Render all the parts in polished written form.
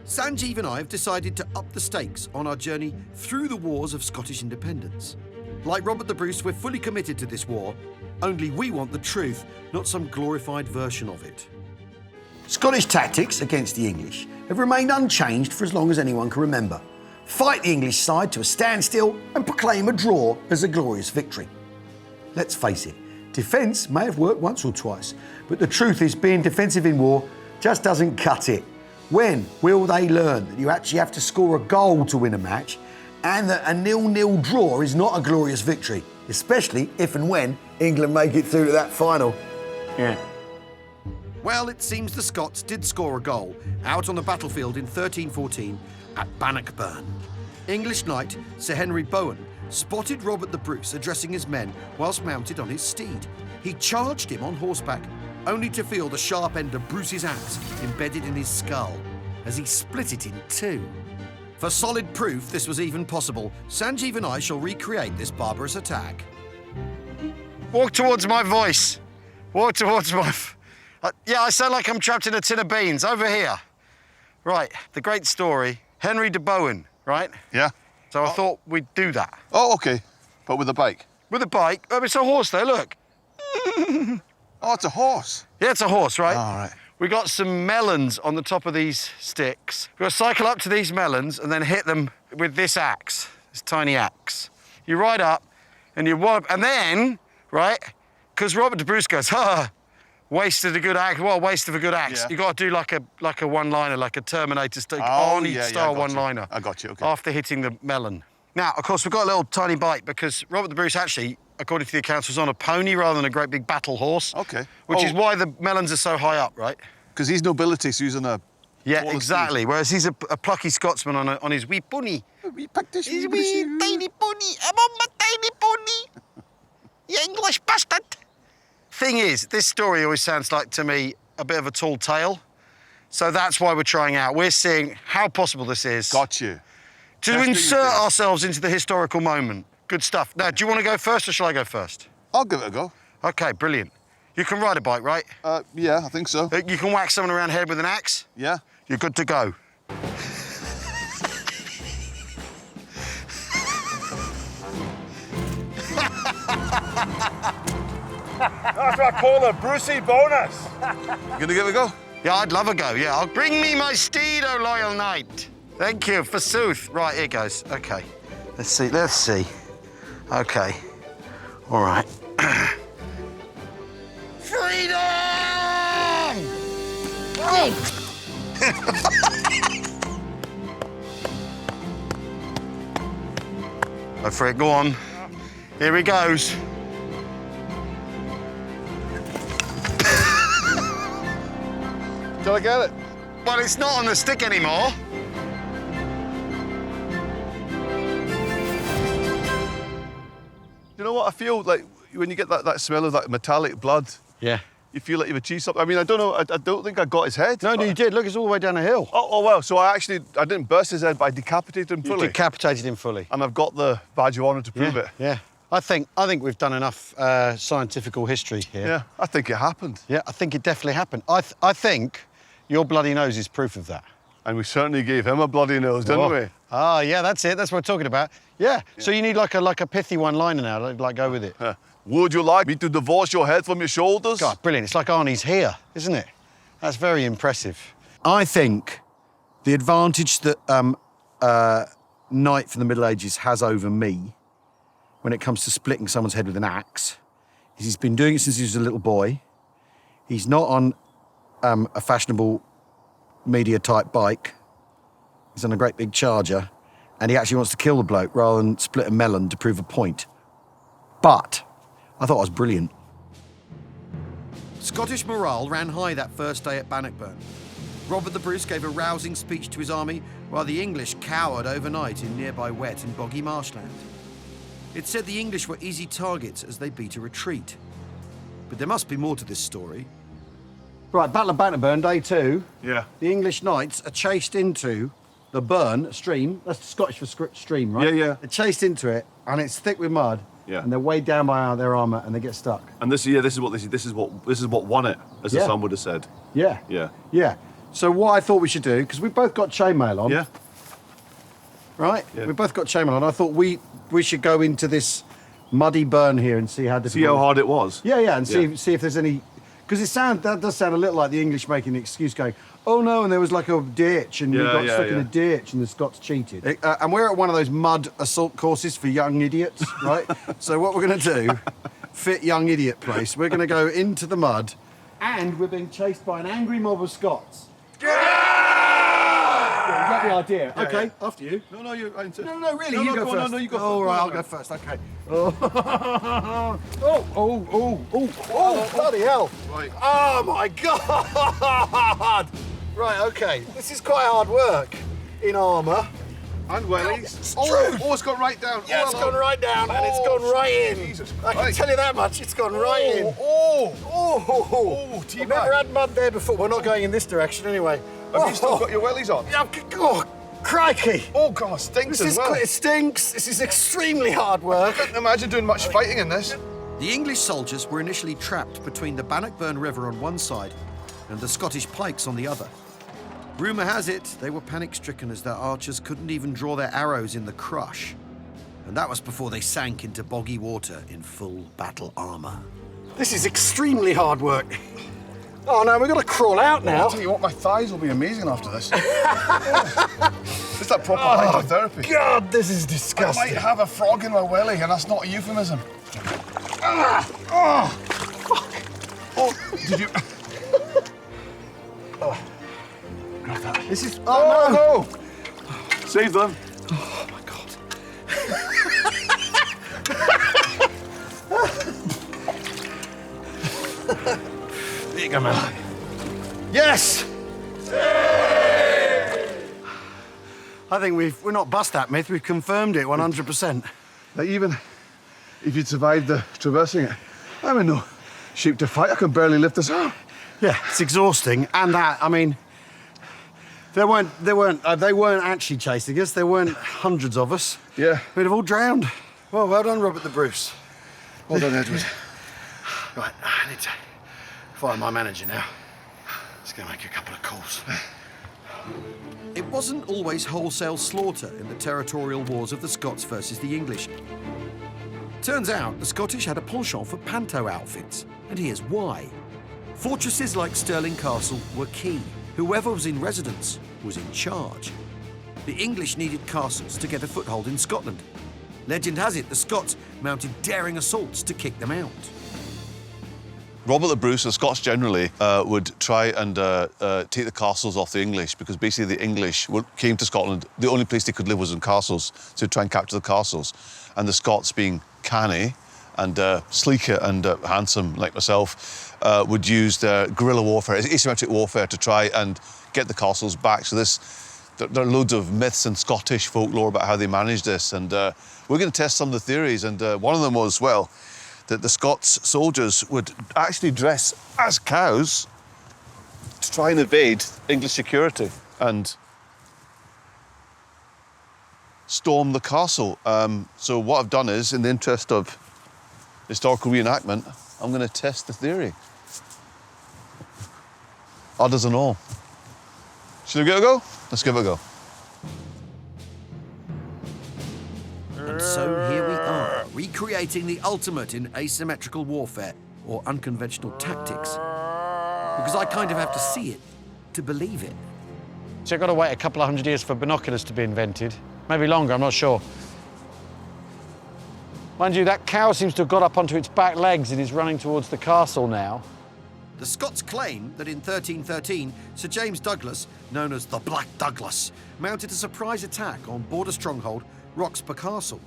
Sanjeev and I have decided to up the stakes on our journey through the wars of Scottish independence. Like Robert the Bruce, we're fully committed to this war, only we want the truth, not some glorified version of it. Scottish tactics against the English have remained unchanged for as long as anyone can remember. Fight the English side to a standstill and proclaim a draw as a glorious victory. Let's face it, defence may have worked once or twice, but the truth is being defensive in war just doesn't cut it. When will they learn that you actually have to score a goal to win a match and that a 0-0 draw is not a glorious victory, especially if and when England make it through to that final? Yeah. Well, it seems the Scots did score a goal out on the battlefield in 1314 at Bannockburn. English knight Sir Henry Bowen spotted Robert the Bruce addressing his men whilst mounted on his steed. He charged him on horseback, only to feel the sharp end of Bruce's axe embedded in his skull as he split it in two. For solid proof this was even possible, Sanjeev and I shall recreate this barbarous attack. Walk towards my voice. Walk towards my... yeah, I sound like I'm trapped in a tin of beans. Over here. Right, the great story. Henry de Bowen, right? Yeah. So I thought we'd do that. Oh, OK. But with a bike? With a bike? Oh, it's a horse there, look. Oh, it's a horse. Yeah, it's a horse, right? All right. We got some melons on the top of these sticks. We've got to cycle up to these melons and then hit them with this axe, this tiny axe. You ride up and you wallop, and then, right, because Robert de Bruce goes, wasted a good axe. Well, waste of a good axe. Yeah. You got to do like a one-liner, like a Terminator style, I one-liner. I got you, OK. After hitting the melon. Now, of course, we've got a little tiny bite because Robert the Bruce actually, according to the accounts, was on a pony rather than a great big battle horse. OK. Which is why the melons are so high up, right? Because he's nobility, so he's on a... Yeah, exactly. Whereas he's a plucky Scotsman on his wee pony. His wee tiny pony. I'm on my tiny pony. You English bastard. Thing is, this story always sounds like, to me, a bit of a tall tale. So that's why we're trying out. We're seeing how possible this is. Got you. To insert ourselves into the historical moment. Good stuff. Now, do you want to go first or shall I go first? I'll give it a go. OK, brilliant. You can ride a bike, right? Yeah, I think so. You can whack someone around the head with an axe? Yeah. You're good to go. That's what I call a Brucey bonus. You gonna give it a go? Yeah, I'd love a go, yeah. I'll bring me my steed, O loyal knight. Thank you, forsooth. Right, here goes. OK. Let's see. OK. All right. Freedom! Oh! Go for it, go on. Here he goes. Did I get it? Well, it's not on the stick anymore. You know what? I feel like when you get that smell of that metallic blood, Yeah. you feel like you've achieved something. I mean, I don't know. I don't think I got his head. No, you did. Look, it's all the way down the hill. Oh, well. So I didn't burst his head, but I decapitated him You fully. decapitated him fully. And I've got the badge of honour to prove it. Yeah. I think we've done enough scientifical history here. Yeah, I think it happened. Yeah, I think it definitely happened. I think your bloody nose is proof of that. And we certainly gave him a bloody nose, didn't we? Ah, yeah, that's it. That's what we're talking about. Yeah. So you need like a pithy one-liner now. Like go with it. Would you like me to divorce your head from your shoulders? God, brilliant. It's like Arnie's here, isn't it? That's very impressive. I think the advantage that Knight from the Middle Ages has over me when it comes to splitting someone's head with an axe is he's been doing it since he was a little boy. He's not on a fashionable media-type bike. He's on a great big charger, and he actually wants to kill the bloke rather than split a melon to prove a point. But I thought it was brilliant. Scottish morale ran high that first day at Bannockburn. Robert the Bruce gave a rousing speech to his army, while the English cowered overnight in nearby wet and boggy marshland. It said the English were easy targets as they beat a retreat. But there must be more to this story. Right, Battle of Bannockburn, day 2. Yeah. The English knights are chased into the burn, stream. That's Scottish for stream, right? Yeah. They're chased into it, and it's thick with mud. Yeah. And they're weighed down by their armour, and they get stuck. And this is what won it, as the son would have said. Yeah. Yeah. Yeah. So what I thought we should do, because we've both got chainmail on. Yeah. Right? Yeah. We've both got chainmail on. I thought we should go into this muddy burn here and see how difficult. See how hard it was? Yeah, and see if there's any. Because that does sound a little like the English making the excuse, going, "Oh no," and there was like a ditch, and we got stuck in a ditch, and the Scots cheated. And we're at one of those mud assault courses for young idiots, right? So what we're going to do, fit young idiot place. We're going to go into the mud, and we're being chased by an angry mob of Scots. Yeah, you got the idea. Yeah, okay, yeah. after you. No, you. No, really, No, you no, go go on, first. no, you go Oh, all first. right, No, I'll no. go first. Okay. Oh, bloody hell! Right. Oh my God! Right, okay. This is quite hard work in armour. And wellies. It's Oh, true. oh, it's gone right down. Yeah, it's gone right down and it's gone right in. Jesus I can Christ. tell you that much. It's gone right in. Oh, Oh, tea I've never bag. had mud there before. We're not going in this direction anyway. Have you still got your wellies on? Yeah, oh, crikey! Oh, God, it stinks This as is well. it stinks. This is extremely hard work. I can't imagine doing much fighting in this. The English soldiers were initially trapped between the Bannockburn River on one side and the Scottish pikes on the other. Rumour has it they were panic-stricken as their archers couldn't even draw their arrows in the crush. And that was before they sank into boggy water in full battle armour. This is extremely hard work. Oh no, we've got to crawl out now. I'll tell you what, my thighs will be amazing after this. It's that proper hydrotherapy. God, this is I disgusting. might have a frog in my welly, and that's not a euphemism. Oh, did you? This is. Oh, no! no! Save them. Oh my God. There you go, man. Yes! I think we're not bust that myth, we've confirmed it 100%. Like even if you'd survived the traversing it, I'm in no shape to fight. I can barely lift this arm. Yeah, it's exhausting, and that, I mean, they weren't actually chasing us. There weren't hundreds of us. Yeah. We'd have all drowned. Well done, Robert the Bruce. Well done, Edward. Right, I need to find my manager now. Just gonna make a couple of calls. It wasn't always wholesale slaughter in the territorial wars of the Scots versus the English. Turns out the Scottish had a penchant for panto outfits, and here's why. Fortresses like Stirling Castle were key. Whoever was in residence was in charge. The English needed castles to get a foothold in Scotland. Legend has it the Scots mounted daring assaults to kick them out. Robert the Bruce, the Scots generally, would try and take the castles off the English because basically the English came to Scotland. The only place they could live was in castles, so they'd try and capture the castles. And the Scots, being canny and sleek and handsome like myself, would use their guerrilla warfare, asymmetric warfare, to try and get the castles back. So there are loads of myths and Scottish folklore about how they managed this. And we're going to test some of the theories. And one of them was, well, that the Scots soldiers would actually dress as cows to try and evade English security and storm the castle. So what I've done is, in the interest of historical reenactment, I'm going to test the theory. Udders and all. Should we give it a go? Let's give it a go. And so here we are, recreating the ultimate in asymmetrical warfare or unconventional tactics. Because I kind of have to see it to believe it. So you've got to wait a couple of hundred years for binoculars to be invented. Maybe longer, I'm not sure. Mind you, that cow seems to have got up onto its back legs and is running towards the castle now. The Scots claim that in 1313, Sir James Douglas, known as the Black Douglas, mounted a surprise attack on border stronghold Roxburgh Castle.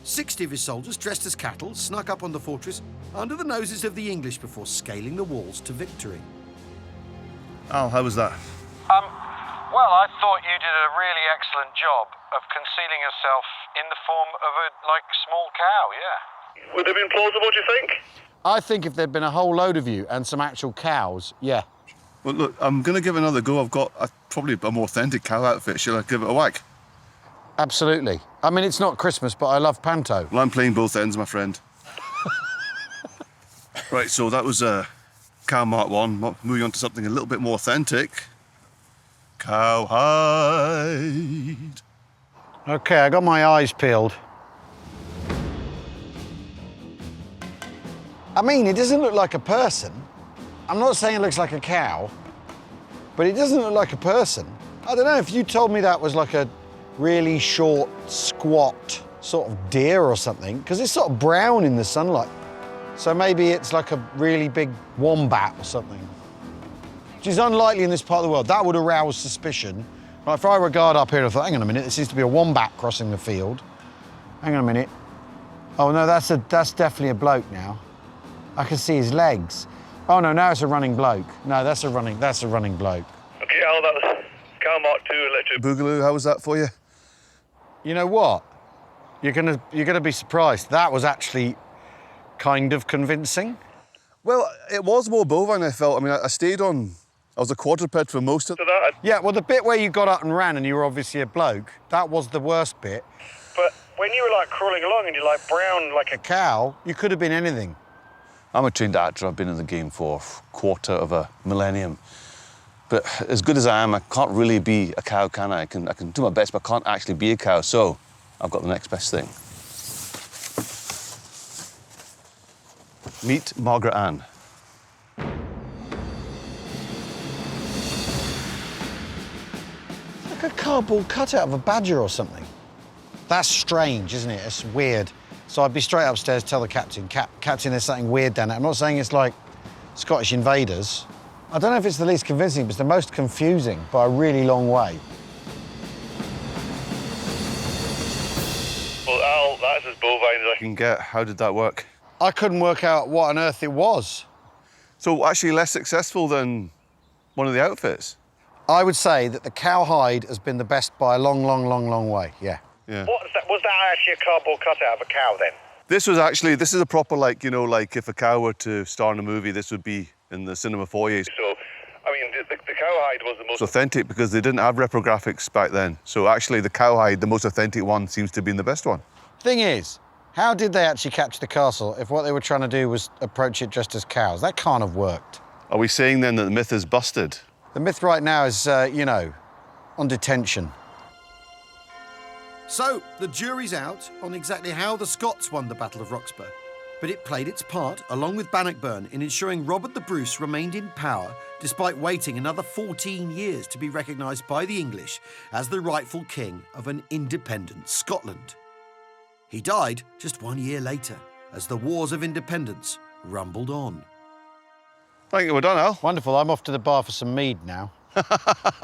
60 of his soldiers, dressed as cattle, snuck up on the fortress under the noses of the English before scaling the walls to victory. Al, how was that? Well, I thought you did a really excellent job of concealing yourself in the form of a, small cow, yeah. Would it have been plausible, do you think? I think if there'd been a whole load of you and some actual cows, yeah. Well, look, I'm going to give it another go. I've got probably a more authentic cow outfit. Shall I give it a whack? Absolutely. I mean, it's not Christmas, but I love panto. Well, I'm playing both ends, my friend. Right, so that was cow Mark 1. Moving on to something a little bit more authentic. Cowhide. OK, I got my eyes peeled. I mean, it doesn't look like a person. I'm not saying it looks like a cow, but it doesn't look like a person. I don't know, if you told me that was like a really short, squat sort of deer or something, because it's sort of brown in the sunlight. So maybe it's like a really big wombat or something, which is unlikely in this part of the world. That would arouse suspicion. Like if I were a guard up here and I thought, hang on a minute, there seems to be a wombat crossing the field. Hang on a minute. Oh no, that's definitely a bloke now. I can see his legs. Oh no, now it's a running bloke. No, that's a running bloke. Okay, Al, that was cow Mark 2 electric. Boogaloo, how was that for you? You know what? You're gonna be surprised. That was actually kind of convincing. Well, it was more bovine, I felt. I mean, I was a quadruped for most of So that, Yeah, well, the bit where you got up and ran and you were obviously a bloke, that was the worst bit. but when you were like crawling along and you're like brown, like A cow, you could have been anything. I'm a trained actor. I've been in the game for a quarter of a millennium. But as good as I am, I can't really be a cow, can I? I can do my best, but I can't actually be a cow. So I've got the next best thing. Meet Margaret Ann. Like a cardboard cutout of a badger or something. That's strange, isn't it? It's weird. So I'd be straight upstairs, tell the captain, Captain, there's something weird down there. I'm not saying it's like Scottish invaders. I don't know if it's the least convincing, but it's the most confusing by a really long way. well, Al, that's as bovine as I You can get. How did that work? I couldn't work out what on earth it was. So actually less successful than one of the outfits. I would say that the cowhide has been the best by a long, long, long, long way, yeah. Yeah. Was that actually a cardboard cutout of a cow then? This is a proper, like, you know, like if a cow were to star in a movie, this would be in the cinema foyer. So, I mean, the cowhide was the most... It's authentic because they didn't have reprographics back then. So actually the cowhide, the most authentic one, seems to be the best one. Thing is, how did they actually capture the castle if what they were trying to do was approach it just as cows? That can't have worked. Are we saying then that the myth is busted? The myth right now is, you know, on detention. So, the jury's out on exactly how the Scots won the Battle of Roxburgh, but it played its part, along with Bannockburn, in ensuring Robert the Bruce remained in power despite waiting another 14 years to be recognised by the English as the rightful king of an independent Scotland. He died just 1 year later, as the Wars of Independence rumbled on. Thank you, we're done, Al. Wonderful, I'm off to the bar for some mead now.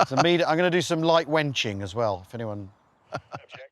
Some mead. I'm going to do some light wenching as well, if anyone... Okay.